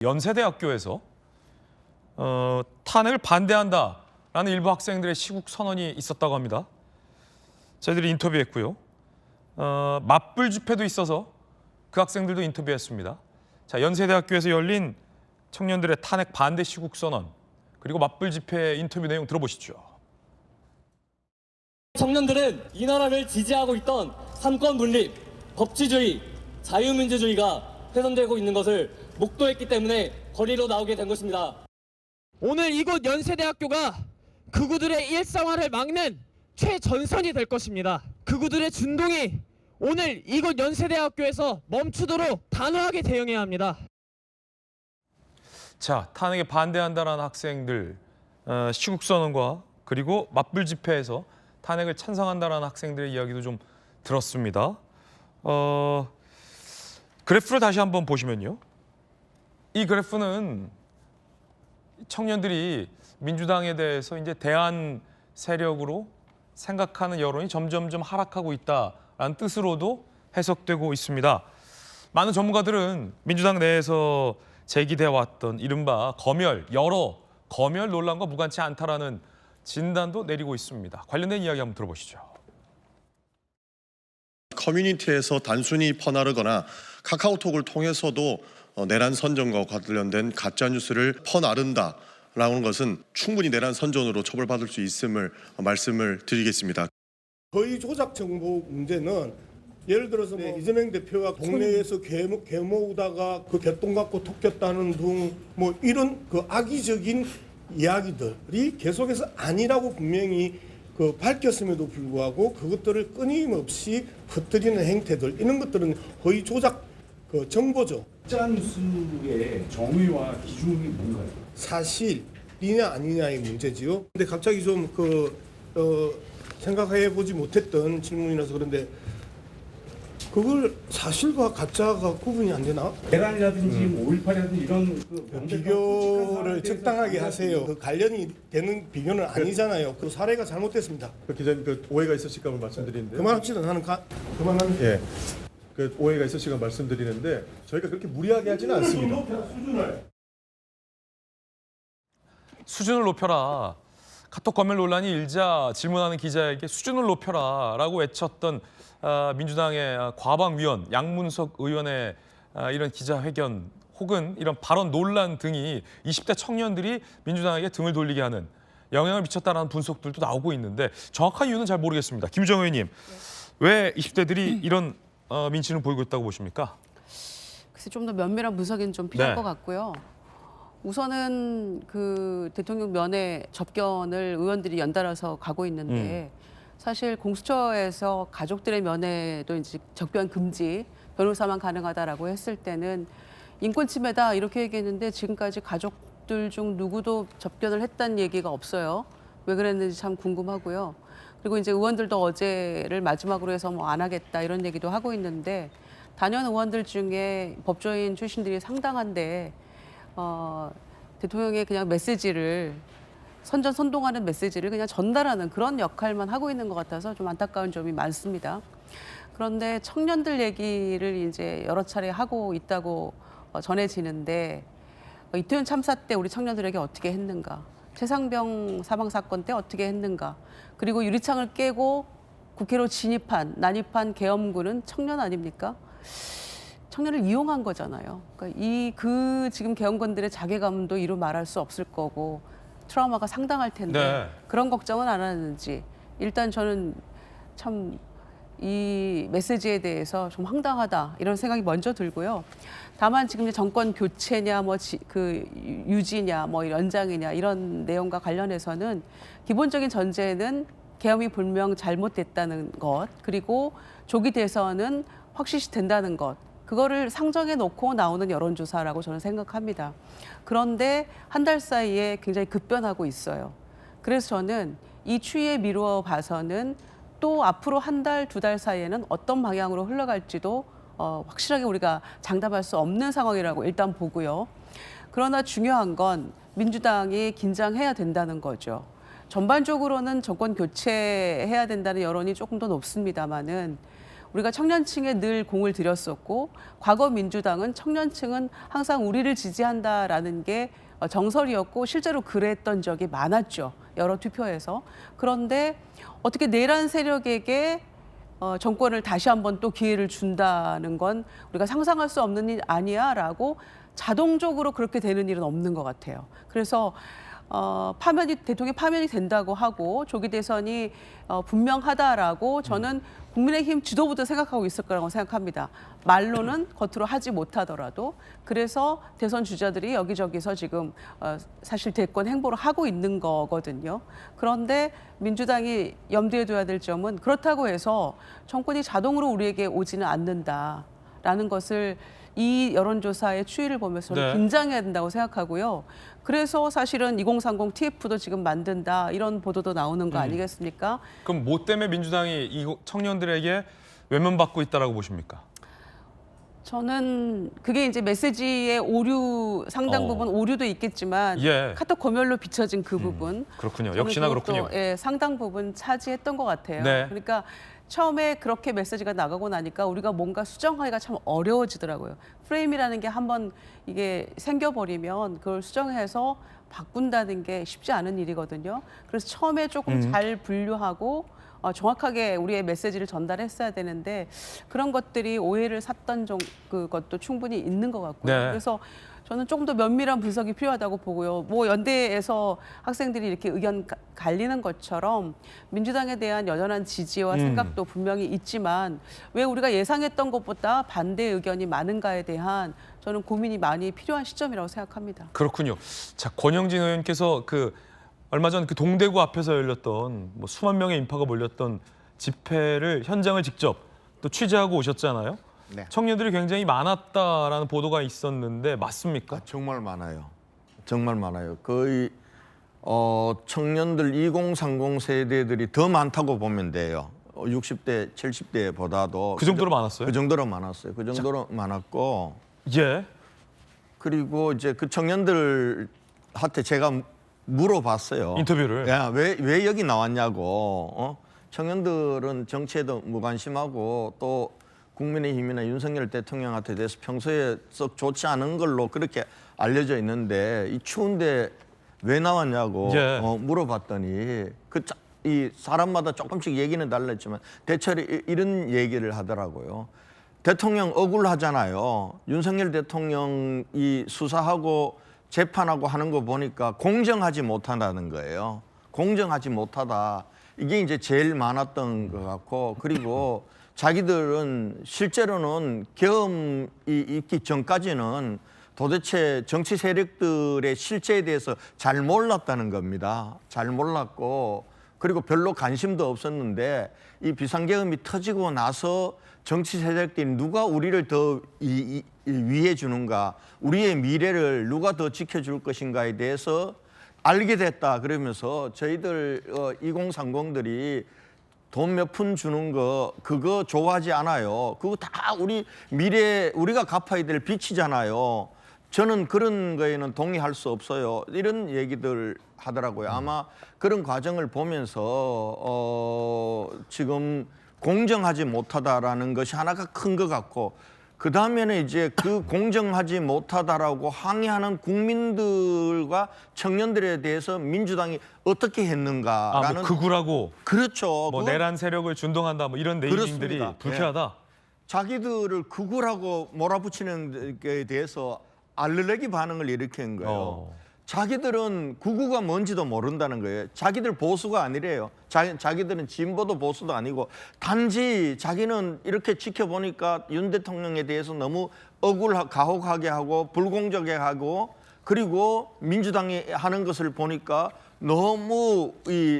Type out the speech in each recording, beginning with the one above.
연세대학교에서 탄핵을 반대한다라는 일부 학생들의 시국 선언이 있었다고 합니다. 저희들이 인터뷰했고요. 맞불 집회도 있어서 그 학생들도 인터뷰했습니다. 자, 연세대학교에서 열린 청년들의 탄핵 반대 시국 선언 그리고 맞불 집회 인터뷰 내용 들어보시죠. 청년들은 이 나라를 지지하고 있던 삼권 분립, 법치주의, 자유민주주의가 훼손되고 있는 것을 목도했기 때문에 거리로 나오게 된 것입니다. 오늘 이곳 연세대학교가 극우들의 일상화를 막는 최전선이 될 것입니다. 극우들의 준동이 오늘 이곳 연세대학교에서 멈추도록 단호하게 대응해야 합니다. 자, 탄핵에 반대한다라는 학생들 시국 선언과 그리고 맞불 집회에서 탄핵을 찬성한다라는 학생들의 이야기도 좀 들었습니다. 그래프를 다시 한번 보시면요. 이 그래프는 청년들이 민주당에 대해서 이제 대안 세력으로 생각하는 여론이 점점점 하락하고 있다라는 뜻으로도 해석되고 있습니다. 많은 전문가들은 민주당 내에서 제기돼 왔던 이른바 여러 검열 논란과 무관치 않다라는 진단도 내리고 있습니다. 관련된 이야기 한번 들어보시죠. 커뮤니티에서 단순히 퍼나르거나 카카오톡을 통해서도 내란 선전과 관련된 가짜 뉴스를 퍼나른다라는 것은 충분히 내란 선전으로 처벌받을 수 있음을 말씀을 드리겠습니다. 허위 조작 정보 문제는 예를 들어서 이재명 대표가 동네에서 개 모으다가 그 개똥 갖고 토꼈다는 등 뭐 이런 그 악의적인 이야기들이 계속해서 아니라고 분명히 밝혔음에도 불구하고 그것들을 끊임없이 퍼뜨리는 행태들, 이런 것들은 허위 조작 정보죠. 가짜 뉴스의 정의와 기준이 뭔가요? 사실이냐 아니냐의 문제지요. 근데 갑자기 좀 생각해 보지 못했던 질문이라서 그런데 그걸 사실과 가짜가 구분이 안 되나? 대란이라든지 5.18이라든지 이런 비교를 적당하게 하세요. 그 관련이 되는 비교는 아니잖아요. 그 사례가 잘못됐습니다. 기자님 오해가 있으실까 말씀드리는데. 그만합시다. 나는 그만하면. 예. 오해가 있으실까 말씀드리는데 저희가 그렇게 무리하게 하지는 않습니다. 수준을 높여라. 카톡 검열 논란이 일자 질문하는 기자에게 수준을 높여라라고 외쳤던 민주당의 과방위원 양문석 의원의 이런 기자회견 혹은 이런 발언 논란 등이 20대 청년들이 민주당에게 등을 돌리게 하는 영향을 미쳤다는 분석들도 나오고 있는데 정확한 이유는 잘 모르겠습니다. 김정은 의원님, 왜 20대들이 이런 민심을 보이고 있다고 보십니까? 글쎄 좀 더 면밀한 분석은 좀 필요할 것 같고요. 우선은 그 대통령 면회 접견을 의원들이 연달아서 가고 있는데 사실 공수처에서 가족들의 면회도 이제 접견 금지, 변호사만 가능하다라고 했을 때는 인권 침해다 이렇게 얘기했는데 지금까지 가족들 중 누구도 접견을 했다는 얘기가 없어요. 왜 그랬는지 참 궁금하고요. 그리고 이제 의원들도 어제를 마지막으로 해서 뭐 안 하겠다 이런 얘기도 하고 있는데 단연 의원들 중에 법조인 출신들이 상당한데 대통령의 그냥 메시지를 선동하는 메시지를 그냥 전달하는 그런 역할만 하고 있는 것 같아서 좀 안타까운 점이 많습니다. 그런데 청년들 얘기를 이제 여러 차례 하고 있다고 전해지는데 이태원 참사 때 우리 청년들에게 어떻게 했는가, 최상병 사망 사건 때 어떻게 했는가, 그리고 유리창을 깨고 국회로 난입한 계엄군은 청년 아닙니까? 청년을 이용한 거잖아요. 그러니까 지금 계엄군들의 자괴감도 이루 말할 수 없을 거고 트라우마가 상당할 텐데 그런 걱정은 안 하는지 일단 저는 참 이 메시지에 대해서 좀 황당하다 이런 생각이 먼저 들고요. 다만 지금 정권 교체냐 유지냐 연장이냐 이런 내용과 관련해서는 기본적인 전제는 계엄이 분명 잘못됐다는 것, 그리고 조기 대선은 확실시 된다는 것, 그거를 상정해 놓고 나오는 여론조사라고 저는 생각합니다. 그런데 한 달 사이에 굉장히 급변하고 있어요. 그래서 저는 이 추이에 미루어 봐서는 또 앞으로 한 달, 두 달 사이에는 어떤 방향으로 흘러갈지도 확실하게 우리가 장담할 수 없는 상황이라고 일단 보고요. 그러나 중요한 건 민주당이 긴장해야 된다는 거죠. 전반적으로는 정권 교체해야 된다는 여론이 조금 더 높습니다마는 우리가 청년층에 늘 공을 들였었고 과거 민주당은 청년층은 항상 우리를 지지한다라는 게 정설이었고 실제로 그랬던 적이 많았죠. 여러 투표에서. 그런데 어떻게 내란 세력에게 정권을 다시 한번 또 기회를 준다는 건 우리가 상상할 수 없는 일 아니야라고 자동적으로 그렇게 되는 일은 없는 것 같아요. 그래서 대통령 파면이 된다고 하고 조기 대선이 분명하다라고 저는 국민의힘 지도부도 생각하고 있을 거라고 생각합니다. 말로는 겉으로 하지 못하더라도. 그래서 대선 주자들이 여기저기서 지금 사실 대권 행보를 하고 있는 거거든요. 그런데 민주당이 염두에 둬야 될 점은 그렇다고 해서 정권이 자동으로 우리에게 오지는 않는다라는 것을 이 여론조사의 추이를 보면서 네. 긴장해야 된다고 생각하고요. 그래서 사실은 2030 TF도 지금 만든다 이런 보도도 나오는 거 아니겠습니까? 그럼 뭐 때문에 민주당이 이 청년들에게 외면받고 있다라고 보십니까? 저는 그게 이제 메시지의 오류 상당 부분 오류도 있겠지만 예. 카톡 검열로 비춰진 그 부분 그렇군요. 저는 역시나 그것도, 그렇군요. 예, 상당 부분 차지했던 것 같아요. 네. 그러니까 처음에 그렇게 메시지가 나가고 나니까 우리가 뭔가 수정하기가 참 어려워지더라고요. 프레임이라는 게 한번 이게 생겨버리면 그걸 수정해서 바꾼다는 게 쉽지 않은 일이거든요. 그래서 처음에 조금 잘 분류하고 정확하게 우리의 메시지를 전달했어야 되는데 그런 것들이 오해를 샀던 그것도 충분히 있는 것 같고요. 네. 그래서 저는 조금 더 면밀한 분석이 필요하다고 보고요. 뭐 연대에서 학생들이 이렇게 의견 갈리는 것처럼 민주당에 대한 여전한 지지와 생각도 분명히 있지만 왜 우리가 예상했던 것보다 반대 의견이 많은가에 대한 저는 고민이 많이 필요한 시점이라고 생각합니다. 그렇군요. 자, 권영진 의원께서 얼마 전 그 동대구 앞에서 열렸던 뭐 수만 명의 인파가 몰렸던 집회를 현장을 직접 또 취재하고 오셨잖아요. 네. 청년들이 굉장히 많았다라는 보도가 있었는데 맞습니까? 정말 많아요. 정말 많아요. 거의 청년들 2030 세대들이 더 많다고 보면 돼요. 60대, 70대보다도 그 정도로 많았어요? 그 정도로 많았어요. 그 정도로 많았고 예. 그리고 이제 그 청년들한테 제가 물어봤어요. 인터뷰를. 야, 왜 여기 나왔냐고. 청년들은 정치에도 무관심하고 또 국민의힘이나 윤석열 대통령한테 대해서 평소에 썩 좋지 않은 걸로 그렇게 알려져 있는데 이 추운데 왜 나왔냐고 예. 물어봤더니 이 사람마다 조금씩 얘기는 달랐지만 대체로 이런 얘기를 하더라고요. 대통령 억울하잖아요. 윤석열 대통령이 수사하고 재판하고 하는 거 보니까 공정하지 못한다는 거예요. 공정하지 못하다. 이게 이제 제일 많았던 것 같고 그리고 자기들은 실제로는 계엄이 있기 전까지는 도대체 정치 세력들의 실체에 대해서 잘 몰랐다는 겁니다. 잘 몰랐고 그리고 별로 관심도 없었는데 이 비상계엄이 터지고 나서 정치 세력들이 누가 우리를 더 위해 주는가, 우리의 미래를 누가 더 지켜줄 것인가에 대해서 알게 됐다 그러면서 저희들 2030들이 돈 몇 푼 주는 거 그거 좋아하지 않아요. 그거 다 우리 미래 우리가 갚아야 될 빚이잖아요. 저는 그런 거에는 동의할 수 없어요. 이런 얘기들 하더라고요. 아마 그런 과정을 보면서 지금 공정하지 못하다라는 것이 하나가 큰 것 같고 그 다음에는 이제 그 공정하지 못하다라고 항의하는 국민들과 청년들에 대해서 민주당이 어떻게 했는가라는 뭐 극우라고 그렇죠. 뭐 내란 세력을 준동한다 뭐 이런 네이밍들이 그렇습니다. 불쾌하다. 자기들을 극우라고 몰아붙이는 데 대해서 알레르기 반응을 일으킨 거예요. 자기들은 극우가 뭔지도 모른다는 거예요. 자기들 보수가 아니래요. 자기들은 진보도 보수도 아니고 단지 자기는 이렇게 지켜보니까 윤 대통령에 대해서 너무 가혹하게 하고 불공정하게 하고 그리고 민주당이 하는 것을 보니까 너무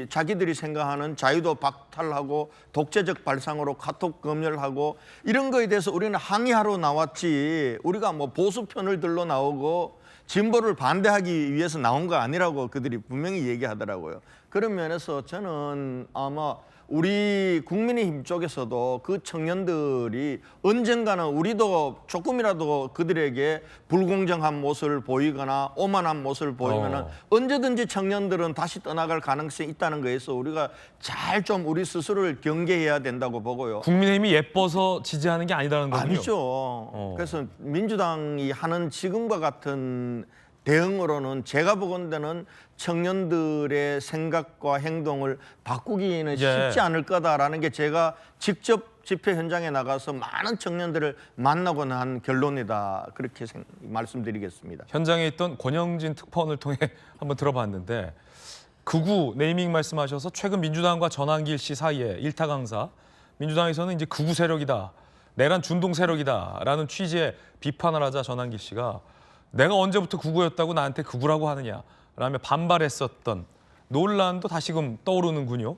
자기들이 생각하는 자유도 박탈하고 독재적 발상으로 카톡 검열하고 이런 거에 대해서 우리는 항의하러 나왔지 우리가 뭐 보수 편을 들러 나오고 진보를 반대하기 위해서 나온 거 아니라고 그들이 분명히 얘기하더라고요. 그런 면에서 저는 아마 우리 국민의힘 쪽에서도 그 청년들이 언젠가는 우리도 조금이라도 그들에게 불공정한 모습을 보이거나 오만한 모습을 보이면은 언제든지 청년들은 다시 떠나갈 가능성이 있다는 거에서 우리가 잘 좀 우리 스스로를 경계해야 된다고 보고요. 국민의힘이 예뻐서 지지하는 게 아니다는 거군요. 아니죠. 그래서 민주당이 하는 지금과 같은 대응으로는 제가 보건대는 청년들의 생각과 행동을 바꾸기는 쉽지 않을 거다라는 게 제가 직접 집회 현장에 나가서 많은 청년들을 만나고 난 결론이다. 그렇게 말씀드리겠습니다. 현장에 있던 권영진 특파원을 통해 한번 들어봤는데 극우 네이밍 말씀하셔서 최근 민주당과 전환길 씨 사이에 일타 강사, 민주당에서는 이제 극우 세력이다, 내란 준동 세력이다라는 취지의 비판을 하자 전환길 씨가 내가 언제부터 극우였다고 나한테 극우라고 하느냐라며 반발했었던 논란도 다시금 떠오르는군요.